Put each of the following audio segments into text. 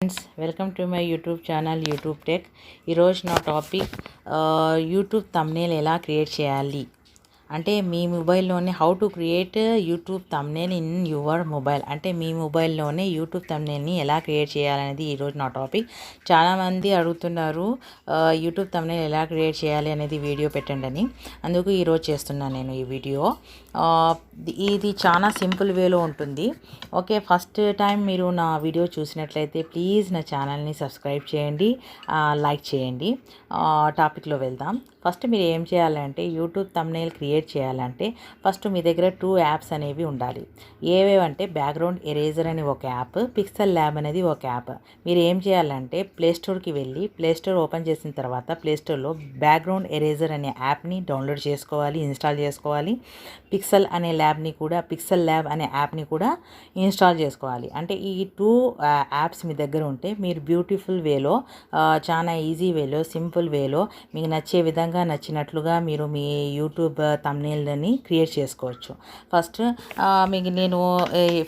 Friends, welcome to my YouTube channel youtubetech. ఈరోజు నా topic YouTube thumbnail ఎలా create చేయాలి అంటే మీ మొబైల్లోనే how to create YouTube thumbnail in your mobile అంటే మీ మొబైల్లోనే యూట్యూబ్ థంబ్నెయిల్ని ఎలా క్రియేట్ చేయాలనేది ఈరోజు నా టాపిక్. చాలామంది అడుగుతున్నారు యూట్యూబ్ థంబ్నెయిల్ ఎలా క్రియేట్ చేయాలి అనేది వీడియో పెట్టండి అని. అందుకు ఈరోజు చేస్తున్నాను నేను ఈ వీడియో. ఇది చాలా సింపుల్ వేలో ఉంటుంది. ఓకే, ఫస్ట్ టైం మీరు నా వీడియో చూసినట్లయితే ప్లీజ్ నా ఛానల్ని సబ్స్క్రైబ్ చేయండి, లైక్ చేయండి. టాపిక్లో వెళ్దాం. ఫస్ట్ మీరు ఏం చేయాలంటే యూట్యూబ్ థంబ్నెయిల్ క్రియేట్ చేయాలంటే ఫస్ట్ మీ దగ్గర 2 యాప్స్ అనేవి ఉండాలి. ఏవేవంటే బ్యాక్గ్రౌండ్ ఎరేజర్ అని ఒక యాప్, పిక్సెల్ ల్యాబ్ అనేది ఒక యాప్. మీరు ఏం చేయాలంటే ప్లేస్టోర్కి వెళ్ళి ప్లేస్టోర్ ఓపెన్ చేసిన తర్వాత ప్లేస్టోర్లో బ్యాక్గ్రౌండ్ ఎరేజర్ అనే యాప్ని డౌన్లోడ్ చేసుకోవాలి, ఇన్స్టాల్ చేసుకోవాలి. పిక్సెల్ ల్యాబ్ అనే యాప్ని కూడా ఇన్స్టాల్ చేసుకోవాలి. అంటే ఈ 2 యాప్స్ మీ దగ్గర ఉంటే మీరు బ్యూటిఫుల్ వేలో, చాలా ఈజీ వేలో, సింపుల్ వేలో మీకు నచ్చే విధంగా నచ్చినట్లుగా మీరు మీ యూట్యూబ్ థంబ్నెయిల్ని క్రియేట్ చేసుకోవచ్చు.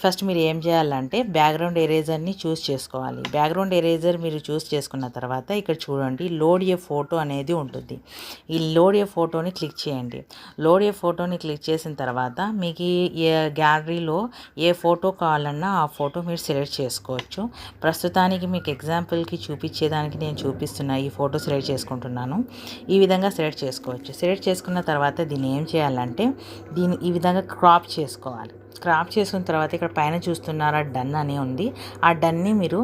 ఫస్ట్ మీరు ఏం చేయాలంటే బ్యాక్గ్రౌండ్ ఎరేజర్ని చూస్ చేసుకోవాలి. బ్యాక్గ్రౌండ్ ఎరేజర్ మీరు చూస్ చేసుకున్న తర్వాత ఇక్కడ చూడండి లోడ్ ఏ ఫోటో అనేది ఉంటుంది. ఈ లోడ్ ఏ ఫోటోని క్లిక్ చేయండి. లోడ్ ఏ ఫోటోని క్లిక్ చేసిన తర్వాత మీకు గ్యాలరీలో ఏ ఫోటో కావాలన్నా ఆ ఫోటో మీరు సెలెక్ట్ చేసుకోవచ్చు. ప్రస్తుతానికి మీకు ఎగ్జాంపుల్కి చూపించేదానికి నేను చూపిస్తున్న ఈ ఫోటో సెలెక్ట్ చేసుకుంటున్నాను. ఈ విధంగా సెలెక్ట్ చేసుకోవచ్చు. సెలెక్ట్ చేసుకున్న తర్వాత దీన్ని ఏం చేయాలంటే ఈ విధంగా క్రాప్ చేసుకోవాలి. క్రాప్ చేసుకున్న తర్వాత ఇక్కడ పైన చూస్తున్నారా డన్ అని ఉంది. ఆ డన్ని మీరు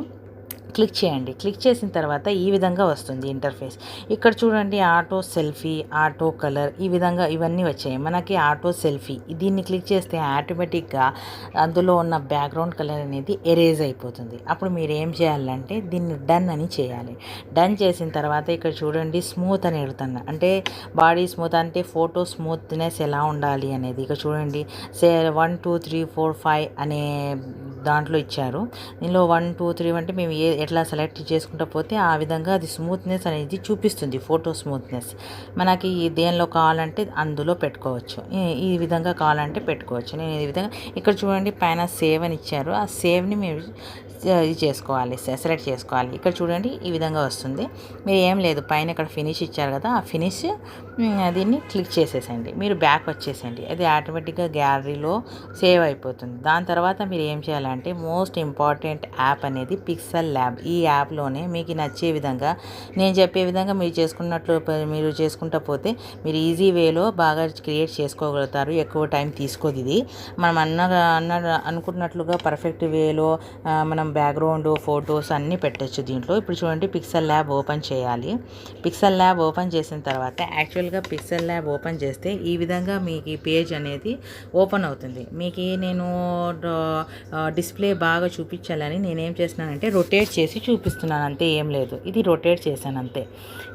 క్లిక్ చేయండి. క్లిక్ చేసిన తర్వాత ఈ విధంగా వస్తుంది ఇంటర్ఫేస్. ఇక్కడ చూడండి ఆటో సెల్ఫీ, ఆటో కలర్, ఈ విధంగా ఇవన్నీ వచ్చాయి. మనకి ఆటో సెల్ఫీ దీన్ని క్లిక్ చేస్తే ఆటోమేటిక్గా అందులో ఉన్న బ్యాక్గ్రౌండ్ కలర్ అనేది ఎరేజ్ అయిపోతుంది. అప్పుడు మీరు ఏం చేయాలంటే దీన్ని డన్ అని చేయాలి. డన్ చేసిన తర్వాత ఇక్కడ చూడండి స్మూత్ అని ఎడుతున్నా, అంటే బాడీ స్మూత్ అంటే ఫోటో స్మూత్నెస్ ఎలా ఉండాలి అనేది. ఇక్కడ చూడండి 1 2 3 4 5 అనే దాంట్లో ఇచ్చారు. దీనిలో 1 2 3 అంటే మేము ఎట్లా సెలెక్ట్ చేసుకుంటూ పోతే ఆ విధంగా అది స్మూత్నెస్ అనేది చూపిస్తుంది. ఫోటో స్మూత్నెస్ మనకి దేనిలో కావాలంటే అందులో పెట్టుకోవచ్చు. ఈ విధంగా కావాలంటే పెట్టుకోవచ్చు. నేను ఈ విధంగా ఇక్కడ చూడండి పైన సేవ్ అని ఇచ్చారు. ఆ సేవ్ని మేము ఇది చేసుకోవాలి, సెలెక్ట్ చేసుకోవాలి. ఇక్కడ చూడండి ఈ విధంగా వస్తుంది. మీరు ఏం లేదు, పైన ఇక్కడ ఫినిష్ ఇచ్చారు కదా, ఆ ఫినిష్ దీన్ని క్లిక్ చేసేసండి. మీరు బ్యాక్ వచ్చేసండి. అది ఆటోమేటిక్గా గ్యాలరీలో సేవ్ అయిపోతుంది. దాని తర్వాత మీరు ఏం చేయాలంటే మోస్ట్ ఇంపార్టెంట్ యాప్ అనేది పిక్సెల్ ల్యాబ్. ఈ యాప్లోనే మీకు నచ్చే విధంగా నేను చెప్పే విధంగా మీరు చేసుకుంటూ పోతే మీరు ఈజీ వేలో బాగా క్రియేట్ చేసుకోగలుగుతారు. ఎక్కువ టైం తీసుకోదు ఇది. మనం అనుకున్నట్లుగా పర్ఫెక్ట్ వేలో మనం బ్యాక్గ్రౌండ్ ఫొటోస్ అన్నీ పెట్టచ్చు దీంట్లో. ఇప్పుడు చూడండి పిక్సెల్ ల్యాబ్ ఓపెన్ చేయాలి. పిక్సెల్ ల్యాబ్ ఓపెన్ చేసిన తర్వాత యాక్చువల్గా పిక్సెల్ ల్యాబ్ ఓపెన్ చేస్తే ఈ విధంగా మీకు ఈ పేజ్ అనేది ఓపెన్ అవుతుంది. మీకు నేను డిస్ప్లే బాగా చూపించాలని నేనేం చేస్తున్నానంటే రొటేట్ చేసి చూపిస్తున్నాను అంతే, ఏం లేదు. ఇది రొటేట్ చేశాను అంతే.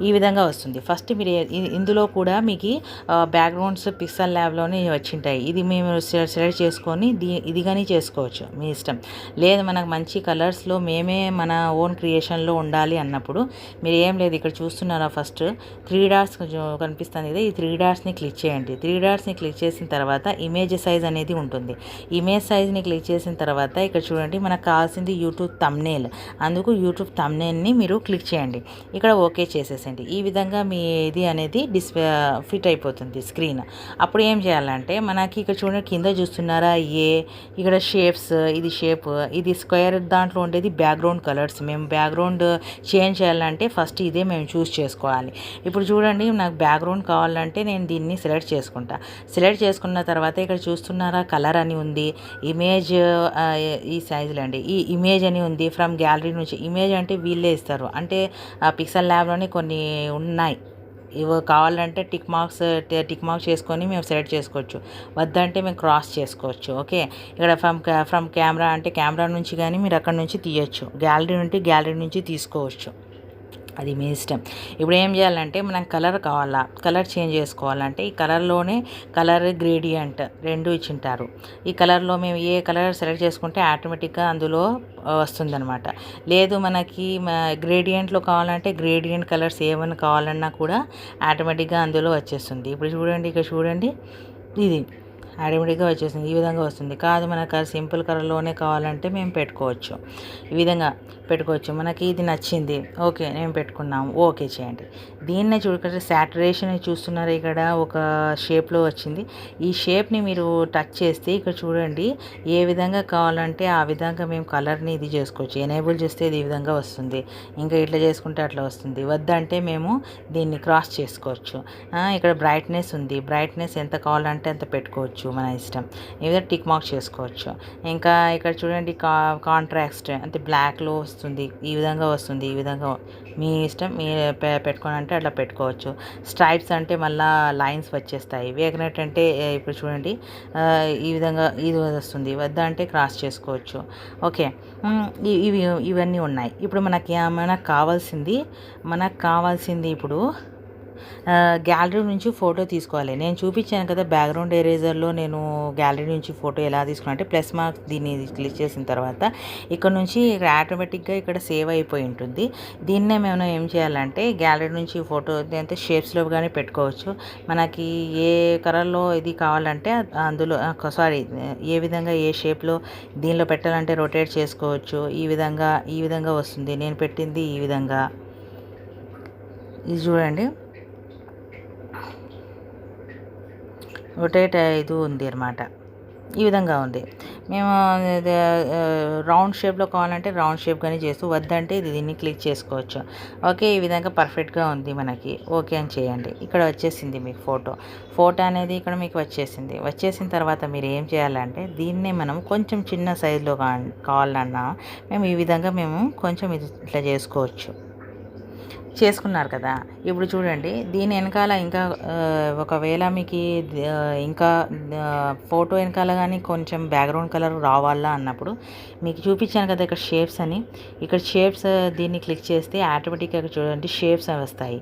ఈ విధంగా వస్తుంది. ఫస్ట్ మీరు ఇందులో కూడా మీకు బ్యాక్గ్రౌండ్స్ పిక్సెల్ ల్యాబ్లోనే వచ్చింటాయి. ఇది మేము సెలెక్ట్ చేసుకొని ఇది కానీ చేసుకోవచ్చు, మీ ఇష్టం. లేదు మనకు మంచి కలర్స్లో మేమే మన ఓన్ క్రియేషన్లో ఉండాలి అన్నప్పుడు మీరు ఏం లేదు, ఇక్కడ చూస్తున్నారా ఫస్ట్ 3 డాట్స్ కనిపిస్తుంది కదా, ఈ 3 డాట్స్ని క్లిక్ చేయండి. 3 డాట్స్ని క్లిక్ చేసిన తర్వాత ఇమేజ్ సైజ్ అనేది ఉంటుంది. ఇమేజ్ సైజ్ని క్లిక్ చేసిన తర్వాత ఇక్కడ చూడండి మనకు కావాల్సింది యూట్యూబ్ థంబ్నెయిల్. అందుకు యూట్యూబ్ థంబ్నెయిల్ని మీరు క్లిక్ చేయండి. ఇక్కడ ఓకే చేసేసండి. ఈ విధంగా మీ ఇది అనేది ఫిట్ అయిపోతుంది స్క్రీన్. అప్పుడు ఏం చేయాలంటే మనకి ఇక్కడ చూడండి కింద చూస్తున్నారా ఇక్కడ షేప్స్, ఇది షేప్, ఇది స్క్వేర్, దాంట్లో ఉండేది బ్యాక్గ్రౌండ్ కలర్స్. మేము బ్యాక్గ్రౌండ్ చేంజ్ చేయాలంటే ఫస్ట్ ఇదే మేము చూస్ చేసుకోవాలి. ఇప్పుడు చూడండి నాకు బ్యాక్గ్రౌండ్ కావాలంటే నేను దీన్ని సెలెక్ట్ చేసుకుంటా. సెలెక్ట్ చేసుకున్న తర్వాత ఇక్కడ చూస్తున్నారా కలర్ అని ఉంది, ఇమేజ్ ఈ సైజులో అండి, ఈ ఇమేజ్ అని ఉంది. ఫ్రమ్ గ్యాలరీ నుంచి ఇమేజ్ అంటే వీళ్ళే ఇస్తారు, అంటే పిక్సెల్ ల్యాబ్లోనే కొన్ని ఉన్నాయి. ఇవి కావాలంటే టిక్ మార్క్స్ చేసుకొని మేము సెలెక్ట్ చేసుకోవచ్చు. వద్దంటే మేము క్రాస్ చేసుకోవచ్చు. ఓకే, ఇక్కడ ఫ్రమ్ కెమెరా అంటే కెమెరా నుంచి కానీ మీరు అక్కడ నుంచి తీయచ్చు, గ్యాలరీ నుంచి తీసుకోవచ్చు. అది మీ ఇష్టం. ఇప్పుడు ఏం చేయాలంటే మనం కలర్ చేంజ్ చేసుకోవాలంటే ఈ కలర్లోనే కలర్ గ్రేడియంట్ 2 ఇచ్చింటారు. ఈ కలర్లో మేము ఏ కలర్ సెలెక్ట్ చేసుకుంటే ఆటోమేటిక్గా అందులో వస్తుందన్నమాట. లేదు మనకి గ్రేడియంట్లో కావాలంటే గ్రేడియంట్ కలర్స్ ఏమైనా కావాలన్నా కూడా ఆటోమేటిక్గా అందులో వచ్చేస్తుంది. ఇప్పుడు చూడండి, ఇక్కడ చూడండి ఇది ఆటోమేటిక్గా వచ్చేసింది. ఈ విధంగా వస్తుంది. కాదు మనకు సింపుల్ కలర్లోనే కావాలంటే మేము పెట్టుకోవచ్చు. ఈ విధంగా పెట్టుకోవచ్చు. మనకి ఇది నచ్చింది, ఓకే నేను పెట్టుకున్నాము, ఓకే చేయండి. దీన్నే చూడకండి, సాచురేషన్ చూస్తున్నారు ఇక్కడ ఒక షేప్లో వచ్చింది. ఈ షేప్ని మీరు టచ్ చేస్తే ఇక్కడ చూడండి ఏ విధంగా కావాలంటే ఆ విధంగా మేము కలర్ని ఇది చేసుకోవచ్చు. ఎనేబుల్ చేస్తే ఇది ఈ విధంగా వస్తుంది, ఇంకా ఇట్లా చేసుకుంటే అట్లా వస్తుంది. వద్దంటే మేము దీన్ని క్రాస్ చేసుకోవచ్చు. ఇక్కడ బ్రైట్నెస్ ఉంది, బ్రైట్నెస్ ఎంత కావాలంటే అంత పెట్టుకోవచ్చు, మన ఇష్టం. ఈ విధంగా టిక్ మార్క్ చేసుకోవచ్చు. ఇంకా ఇక్కడ చూడండి కాంట్రాస్ట్ అంటే బ్లాక్లో వస్తుంది, ఈ విధంగా వస్తుంది. ఈ విధంగా మీ ఇష్టం, మీరు పెట్టుకోనంటే అట్లా పెట్టుకోవచ్చు. స్ట్రైప్స్ అంటే మళ్ళీ లైన్స్ వచ్చేస్తాయి. వేగనట్ అంటే ఇప్పుడు చూడండి ఈ విధంగా ఇది వస్తుంది. వద్ద అంటే క్రాస్ చేసుకోవచ్చు. ఓకే, ఇవన్నీ ఉన్నాయి. ఇప్పుడు మనకు కావాల్సింది ఇప్పుడు గ్యాలరీ నుంచి ఫోటో తీసుకోవాలి. నేను చూపించాను కదా బ్యాక్గ్రౌండ్ ఎరేజర్లో నేను గ్యాలరీ నుంచి ఫోటో ఎలా తీసుకున్నా అంటే ప్లస్ మార్క్ దీన్ని క్లిక్ చేసిన తర్వాత ఇక్కడ నుంచి ఆటోమేటిక్గా ఇక్కడ సేవ్ అయిపోయి ఉంటుంది. దీన్నే మేము ఏం చేయాలంటే గ్యాలరీ నుంచి ఫోటో అంటే షేప్స్లో కానీ పెట్టుకోవచ్చు. మనకి ఏ కలర్లో ఇది కావాలంటే అందులో ఏ విధంగా ఏ షేప్లో దీనిలో పెట్టాలంటే రొటేట్ చేసుకోవచ్చు. ఈ విధంగా వస్తుంది. నేను పెట్టింది ఈ విధంగా, ఇది చూడండి రొటేట్ ఇది ఉంది అనమాట. ఈ విధంగా ఉంది. మేము రౌండ్ షేప్లో కావాలంటే రౌండ్ షేప్ కానీ చేస్తూ, వద్దంటే దీన్ని క్లిక్ చేసుకోవచ్చు. ఓకే, ఈ విధంగా పర్ఫెక్ట్గా ఉంది మనకి. ఓకే అని చేయండి. ఇక్కడ వచ్చేసింది మీకు ఫోటో అనేది ఇక్కడ మీకు వచ్చేసిన తర్వాత మీరు ఏం చేయాలంటే దీన్నే మనం కొంచెం చిన్న సైజులో కావాలన్నా మేము ఈ విధంగా కొంచెం ఇది ఇట్లా చేసుకున్నారు కదా. ఇప్పుడు చూడండి దీని వెనకాల ఇంకా ఒకవేళ మీకు ఇంకా ఫోటో వెనకాల కానీ కొంచెం బ్యాక్గ్రౌండ్ కలర్ రావాలా అన్నప్పుడు మీకు చూపించాను కదా ఇక్కడ షేప్స్ అని. ఇక్కడ షేప్స్ దీన్ని క్లిక్ చేస్తే ఆటోమేటిక్గా చూడండి షేప్స్ అవి వస్తాయి.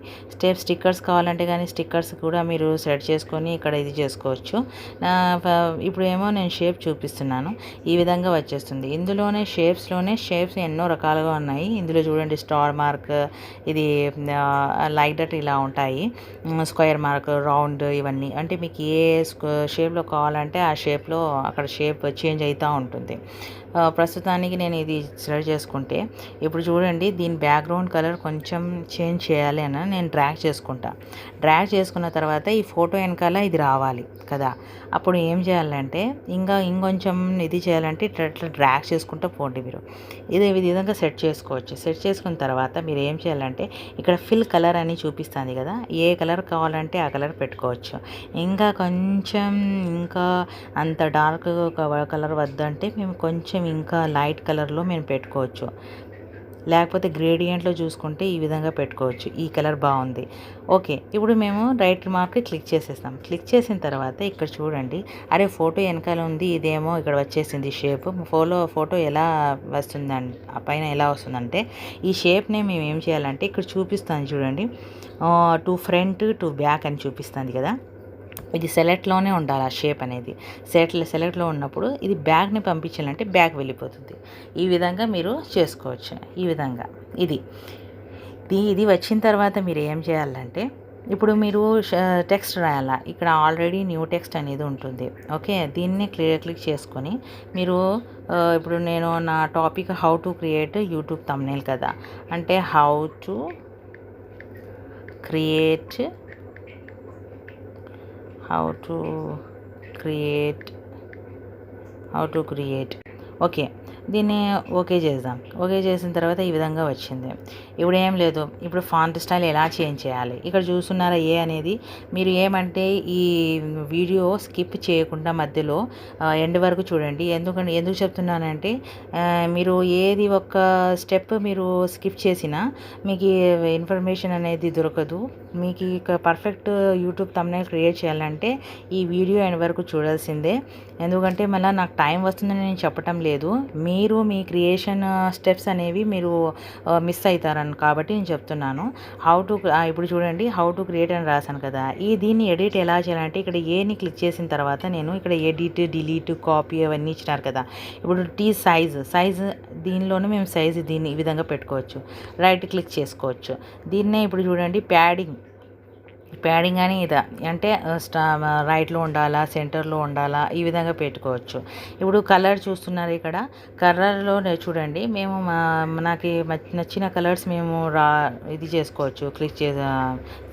స్టిక్కర్స్ కావాలంటే కానీ స్టిక్కర్స్ కూడా మీరు సెట్ చేసుకొని ఇక్కడ ఇది చేసుకోవచ్చు. ఇప్పుడు ఏమో నేను షేప్ చూపిస్తున్నాను. ఈ విధంగా వచ్చేస్తుంది. ఇందులోనే షేప్స్ ఎన్నో రకాలుగా ఉన్నాయి. ఇందులో చూడండి స్టార్ మార్క్, ఇది లైక్ దట్ ఇలా ఉంటాయి. స్క్వేర్ మార్క్, రౌండ్, ఇవన్నీ అంటే మీకు ఏ షేప్లో కావాలంటే ఆ షేప్లో అక్కడ షేప్ చేంజ్ అవుతూ ఉంటుంది. ప్రస్తుతానికి నేను ఇది సెలెక్ట్ చేసుకుంటే ఇప్పుడు చూడండి దీని బ్యాక్గ్రౌండ్ కలర్ కొంచెం చేంజ్ చేయాలి అని నేను డ్రాగ్ చేసుకున్న తర్వాత ఈ ఫోటో వెనకాల ఇది రావాలి కదా. అప్పుడు ఏం చేయాలంటే ఇంకొంచెం ఇది చేయాలంటే ఇట్లా డ్రాగ్ చేసుకుంటూ పోండి మీరు. ఈ విధంగా సెట్ చేసుకున్న తర్వాత మీరు ఏం చేయాలంటే ఇక్కడ ఫిల్ కలర్ అని చూపిస్తుంది కదా, ఏ కలర్ కావాలంటే ఆ కలర్ పెట్టుకోవచ్చు. ఇంకా అంత డార్క్ కలర్ వద్దంటే మేము కొంచెం ఇంకా లైట్ కలర్లో మేము పెట్టుకోవచ్చు. లేకపోతే గ్రేడియంట్లో చూసుకుంటే ఈ విధంగా పెట్టుకోవచ్చు. ఈ కలర్ బాగుంది. ఓకే, ఇప్పుడు మేము రైట్ మార్క్ క్లిక్ చేసిన తర్వాత ఇక్కడ చూడండి, అరే ఫోటో వెనకాల ఉంది, ఇదేమో ఇక్కడ వచ్చేసింది షేప్. ఫోటో ఎలా వస్తుందంటే పైన ఎలా వస్తుందంటే ఈ షేప్ని మేము ఏం చేయాలంటే ఇక్కడ చూపిస్తాను చూడండి, టు ఫ్రంట్ టు బ్యాక్ అని చూపిస్తుంది కదా. ఇది సెలెక్ట్లోనే ఉండాలి ఆ షేప్ అనేది. సెలెక్ట్లో ఉన్నప్పుడు ఇది బ్యాక్ని పంపించాలంటే బ్యాక్ వెళ్ళిపోతుంది. ఈ విధంగా మీరు చేసుకోవచ్చు. ఈ విధంగా ఇది వచ్చిన తర్వాత మీరు ఏం చేయాలంటే ఇప్పుడు మీరు టెక్స్ట్ రాయాలా. ఇక్కడ ఆల్రెడీ న్యూ టెక్స్ట్ అనేది ఉంటుంది. ఓకే, దీన్ని క్లిక్ చేసుకొని మీరు ఇప్పుడు నేను నా topic how to create YouTube thumbnail కదా, అంటే హౌ టు క్రియేట్ ఓకే, దీన్ని ఓకే చేసిన తర్వాత ఈ విధంగా వచ్చింది. ఇప్పుడు ఏం లేదు, ఇప్పుడు ఫాంట్ స్టైల్ ఎలా చేంజ్ చేయాలి ఇక్కడ చూస్తున్నారా. అనేది మీరు ఏమంటే ఈ వీడియో స్కిప్ చేయకుండా మధ్యలో ఎండ్ వరకు చూడండి. ఎందుకు చెప్తున్నానంటే మీరు ఏది ఒక స్టెప్ మీరు స్కిప్ చేసినా మీకు ఇన్ఫర్మేషన్ అనేది దొరకదు. మీకు ఇక పర్ఫెక్ట్ యూట్యూబ్ థంబ్నెయిల్ క్రియేట్ చేయాలంటే ఈ వీడియో ఎండ్ వరకు చూడాల్సిందే. ఎందుకంటే మళ్ళీ నాకు టైం వస్తుందని నేను చెప్పటం లేదు, మీరు మీ క్రియేషన్ స్టెప్స్ అనేవి మీరు మిస్ అవుతారని కాబట్టి నేను చెప్తున్నాను. ఇప్పుడు చూడండి హౌ టు క్రియేట్ అని రాశాను కదా. దీన్ని ఎడిట్ ఎలా చేయాలంటే ఇక్కడ ఏని క్లిక్ చేసిన తర్వాత నేను ఇక్కడ ఎడిట్, డిలీట్, కాపీ అవన్నీ ఇచ్చినారు కదా. ఇప్పుడు సైజ్ దీనిలోనే మేము దీన్ని ఈ విధంగా పెట్టుకోవచ్చు. రైట్ క్లిక్ చేసుకోవచ్చు. దీన్నే ఇప్పుడు చూడండి ప్యాడింగ్ అని ఇదా అంటే రైట్లో ఉండాలా, సెంటర్లో ఉండాలా, ఈ విధంగా పెట్టుకోవచ్చు. ఇప్పుడు కలర్ చూస్తున్నారు ఇక్కడ. కలర్లో చూడండి, మేము నాకు నచ్చిన కలర్స్ మేము ఇది చేసుకోవచ్చు,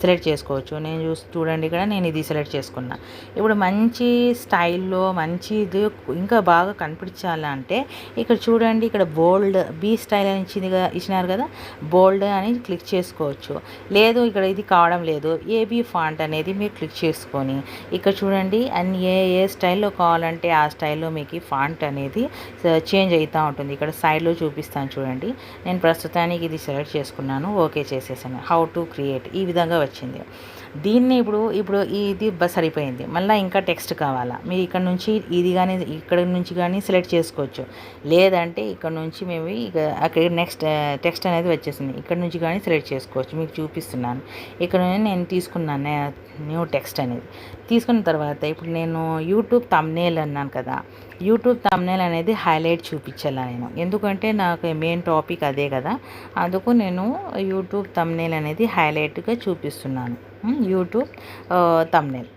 సెలెక్ట్ చేసుకోవచ్చు. నేను చూడండి ఇక్కడ నేను ఇది సెలెక్ట్ చేసుకున్నా. ఇప్పుడు మంచి స్టైల్లో మంచి ఇది ఇంకా బాగా కనిపించాలంటే ఇక్కడ చూడండి, ఇక్కడ బోల్డ్ బీ స్టైల్ అని ఇచ్చినారు కదా, బోల్డ్ అని క్లిక్ చేసుకోవచ్చు. లేదు ఇక్కడ ఇది కావడం లేదు, ఏబీ ఫాంట్ అనేది మీరు క్లిక్ చేసుకొని ఇక్కడ చూడండి అన్ని ఏ స్టైల్లో కావాలంటే ఆ స్టైల్లో మీకు ఫాంట్ అనేది చేంజ్ అవుతూ ఉంటుంది. ఇక్కడ సైడ్లో చూపిస్తాను చూడండి. నేను ప్రస్తుతానికి ఇది సెలెక్ట్ చేసుకున్నాను, ఓకే చేసేసాను. హౌ టు క్రియేట్ ఈ విధంగా వచ్చింది. దీన్ని ఇప్పుడు ఇది సరిపోయింది. మళ్ళీ ఇంకా టెక్స్ట్ కావాలా, మీరు ఇక్కడ నుంచి ఇది కానీ ఇక్కడ నుంచి కానీ సెలెక్ట్ చేసుకోవచ్చు. లేదంటే ఇక్కడ నుంచి మేము ఇక అక్కడ నెక్స్ట్ టెక్స్ట్ అనేది వచ్చేసింది, ఇక్కడ నుంచి కానీ సెలెక్ట్ చేసుకోవచ్చు. మీకు చూపిస్తున్నాను. ఇక్కడ నేను తీసుకున్నాను న్యూ టెక్స్ట్ అనేది. తీసుకున్న తర్వాత ఇప్పుడు నేను యూట్యూబ్ థంబ్నెయిల్ అన్నాను కదా, యూట్యూబ్ థంబ్నెయిల్ అనేది హైలైట్ చూపించాలా నేను, ఎందుకంటే నాకు మెయిన్ టాపిక్ అదే కదా. అందుకు నేను యూట్యూబ్ థంబ్నెయిల్ అనేది హైలైట్గా చూపిస్తున్నాను. యూట్యూబ్ థంబ్నెయిల్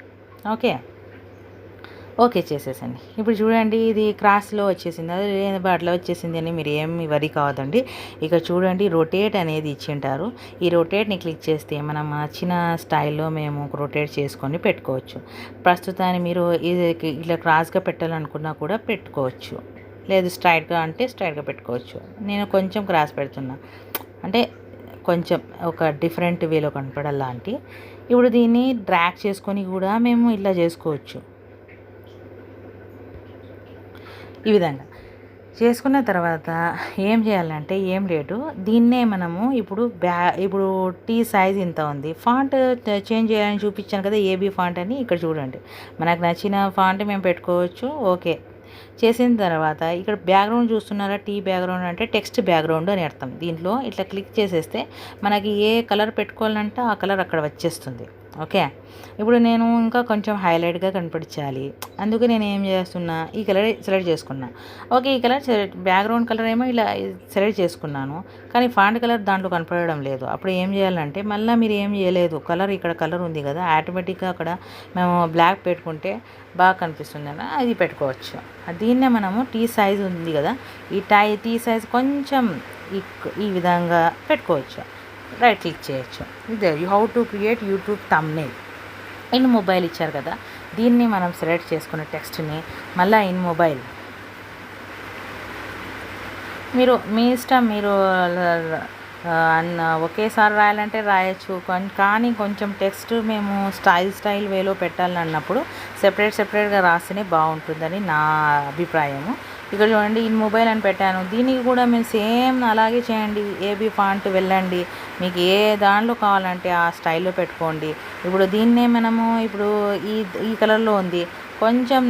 ఓకే చేసేసండి. ఇప్పుడు చూడండి ఇది క్రాస్లో వచ్చేసింది, అదే అట్లా వచ్చేసింది అని మీరు ఏమి వరి కావద్దండి. ఇక చూడండి రొటేట్ అనేది ఇచ్చింటారు. ఈ రొటేట్ని క్లిక్ చేస్తే మనం నచ్చిన స్టైల్లో మేము రొటేట్ చేసుకొని పెట్టుకోవచ్చు. ప్రస్తుతాన్ని మీరు ఇది ఇట్లా క్రాస్గా పెట్టాలనుకున్నా కూడా పెట్టుకోవచ్చు, లేదు స్ట్రైట్గా అంటే స్ట్రైట్గా పెట్టుకోవచ్చు. నేను కొంచెం క్రాస్ పెడుతున్నా, అంటే కొంచెం ఒక డిఫరెంట్ వేలో కనపడాలంటే. ఇప్పుడు దీన్ని డ్రాగ్ చేసుకొని కూడా మేము ఇలా చేసుకోవచ్చు. ఈ విధంగా చేసుకున్న తర్వాత ఏం చేయాలంటే ఏం లేదు, దీన్నే మనము ఇప్పుడు టీ సైజ్ ఇంత ఉంది, ఫాంట్ చేంజ్ చేయాలని చూపించాను కదా ఏబీ ఫాంట్ అని. ఇక్కడ చూడండి మనకు నచ్చిన ఫాంట్ మేము పెట్టుకోవచ్చు. ఓకే చేసిన తర్వాత ఇక్కడ బ్యాక్గ్రౌండ్ చూస్తున్నారా, టీ బ్యాక్గ్రౌండ్ అంటే టెక్స్ట్ బ్యాక్గ్రౌండ్ అని అర్థం. దీంట్లో ఇట్లా క్లిక్ చేసేస్తే మనకి ఏ కలర్ పెట్టుకోవాలంటే ఆ కలర్ అక్కడ వచ్చేస్తుంది. ఓకే ఇప్పుడు నేను ఇంకా కొంచెం హైలైట్గా కనిపించాలి, అందుకే నేను ఏం చేస్తున్నా, ఈ కలర్ సెలెక్ట్ చేసుకున్నా. ఓకే ఈ కలర్ బ్యాక్గ్రౌండ్ కలర్ ఏమో ఇలా సెలెక్ట్ చేసుకున్నాను, కానీ ఫాంట్ కలర్ దాంట్లో కనపడడం లేదు. అప్పుడు ఏం చేయాలంటే మళ్ళీ మీరు ఏం చేయలేదు, కలర్ ఇక్కడ కలర్ ఉంది కదా, ఆటోమేటిక్గా అక్కడ మేము బ్లాక్ పెట్టుకుంటే బాగా కనిపిస్తుంది అన్న, అది పెట్టుకోవచ్చు. దీన్నే మనము టీ సైజ్ ఉంది కదా, ఈ టీ సైజ్ కొంచెం ఈ విధంగా పెట్టుకోవచ్చు. రైట్ క్లిక్ చేయొచ్చు. ఇదే how to create YouTube thumbnail. In mobile ఇచ్చారు కదా, దీన్ని మనం సెలెక్ట్ చేసుకున్న టెక్స్ట్ని మళ్ళీ ఇన్ మొబైల్ మీరు మీ ఇష్టం, మీరు ఒకేసారి రాయాలంటే రాయొచ్చు, కానీ కొంచెం టెక్స్ట్ మేము స్టైల్ వేలో పెట్టాలన్నప్పుడు సెపరేట్గా రాస్తేనే బాగుంటుందని నా అభిప్రాయము. ఇక్కడ చూడండి ఇన్ మొబైల్ అని పెట్టాను, దీనికి కూడా మేము సేమ్ అలాగే చేయండి. ఏబీ ఫాంట్ వెళ్ళండి, మీకు ఏ దాంట్లో కావాలంటే ఆ స్టైల్లో పెట్టుకోండి. ఇప్పుడు దీన్నే మనము ఇప్పుడు ఈ కలర్లో ఉంది, కొంచెం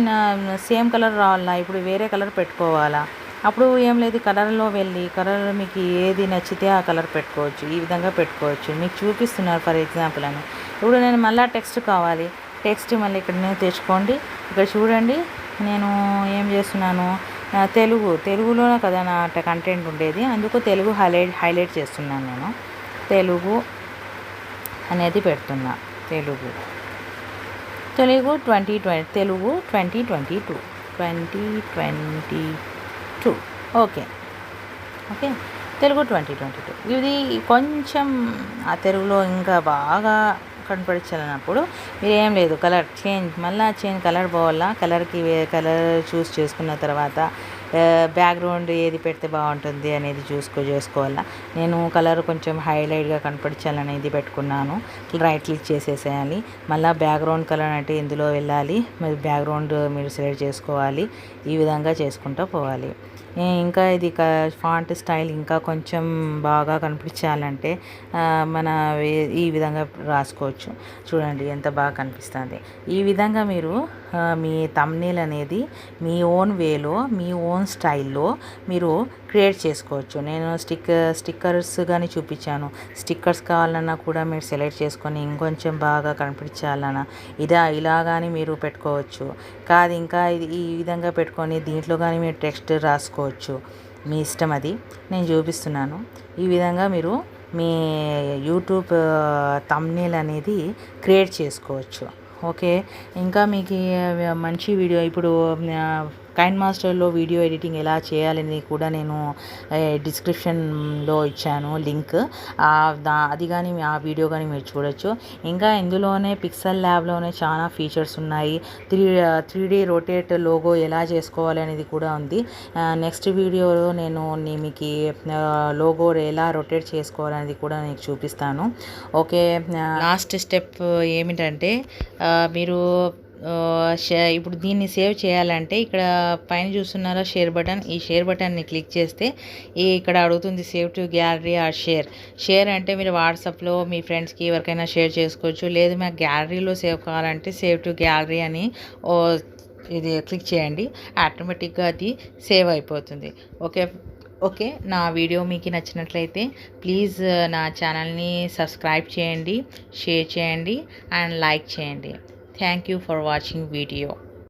సేమ్ కలర్ రావాలా, ఇప్పుడు వేరే కలర్ పెట్టుకోవాలా. అప్పుడు ఏం లేదు, కలర్లో వెళ్ళి కలర్ మీకు ఏది నచ్చితే ఆ కలర్ పెట్టుకోవచ్చు. ఈ విధంగా పెట్టుకోవచ్చు. మీకు చూపిస్తున్నారు ఫర్ ఎగ్జాంపుల్ అని. ఇప్పుడు నేను మళ్ళీ టెక్స్ట్ కావాలి, టెక్స్ట్ మళ్ళీ ఇక్కడ తెచ్చుకోండి. ఇక్కడ చూడండి నేను ఏం చేస్తున్నాను, తెలుగులో కదా నా కంటెంట్ ఉండేది, అందుకు తెలుగు హైలైట్ చేస్తున్నాను. నేను తెలుగు అనేది పెడుతున్నా, తెలుగు 2022 ఓకే తెలుగు 2022. ఇది కొంచెం ఆ తెలుగులో ఇంకా బాగా కనపడించాలన్నప్పుడు మీరు ఏం లేదు, కలర్ చేంజ్ కలర్ పోవాలా. కలర్ చూస్ చేసుకున్న తర్వాత బ్యాక్గ్రౌండ్ ఏది పెడితే బాగుంటుంది అనేది చేసుకోవాలా. నేను కలర్ కొంచెం హైలైట్గా కనపడించాలనేది పెట్టుకున్నాను. రైట్ క్లిక్ చేసేసేయాలి. మళ్ళీ బ్యాక్గ్రౌండ్ కలర్ అంటే ఇందులో వెళ్ళాలి, మరి బ్యాక్గ్రౌండ్ మీరు సెలెక్ట్ చేసుకోవాలి. ఈ విధంగా చేసుకుంటూ పోవాలి. ఇంకా ఇది ఫాంట్ స్టైల్ ఇంకా కొంచెం బాగా కనిపించాలంటే మన ఈ విధంగా రాసుకోవచ్చు. చూడండి ఎంత బాగా కనిపిస్తుంది. ఈ విధంగా మీరు మీ థంబ్నెయిల్ అనేది మీ ఓన్ వేలో, మీ ఓన్ స్టైల్లో మీరు క్రియేట్ చేసుకోవచ్చు. నేను స్టిక్కర్స్ కానీ చూపించాను. స్టిక్కర్స్ కావాలన్నా కూడా మీరు సెలెక్ట్ చేసుకొని ఇంకొంచెం బాగా కనిపించాలన్నా ఇలా కానీ మీరు పెట్టుకోవచ్చు. కాదు ఇంకా ఈ విధంగా పెట్టుకొని దీంట్లో కానీ మీరు టెక్స్ట్ రాసుకోవచ్చు, మీ ఇష్టం. అది నేను చూపిస్తున్నాను. ఈ విధంగా మీరు మీ యూట్యూబ్ థంబ్నెయిల్ అనేది క్రియేట్ చేసుకోవచ్చు. ఓకే, ఇంకా మీకు మంచి వీడియో ఇప్పుడు కైన్మాస్టర్లో వీడియో ఎడిటింగ్ ఎలా చేయాలని కూడా నేను డిస్క్రిప్షన్లో ఇచ్చాను లింక్. అది కానీ ఆ వీడియో కానీ మీరు చూడొచ్చు. ఇంకా ఇందులోనే పిక్సెల్ ల్యాబ్లోనే చాలా ఫీచర్స్ ఉన్నాయి. 3D రొటేట్ లోగో ఎలా చేసుకోవాలి అనేది కూడా ఉంది. నెక్స్ట్ వీడియోలో నేను మీకు లోగో ఎలా రొటేట్ చేసుకోవాలనేది కూడా నేను చూపిస్తాను. ఓకే, లాస్ట్ స్టెప్ ఏమిటంటే మీరు ఇప్పుడు దీన్ని సేవ్ చేయాలంటే ఇక్కడ పైన చూస్తున్నారా షేర్ బటన్, ఈ షేర్ బటన్ని క్లిక్ చేస్తే ఇక్కడ అడుగుతుంది save to gallery or share అంటే మీరు వాట్సాప్లో మీ ఫ్రెండ్స్కి ఎవరికైనా షేర్ చేసుకోవచ్చు. లేదు మాకు గ్యాలరీలో సేవ్ కావాలంటే సేవ్ టు గ్యాలరీ అని ఇది క్లిక్ చేయండి, ఆటోమేటిక్గా అది సేవ్ అయిపోతుంది. ఓకే, నా వీడియో మీకు నచ్చినట్లయితే ప్లీజ్ నా ఛానల్ని సబ్స్క్రైబ్ చేయండి, షేర్ చేయండి అండ్ లైక్ చేయండి. Thank you for watching video.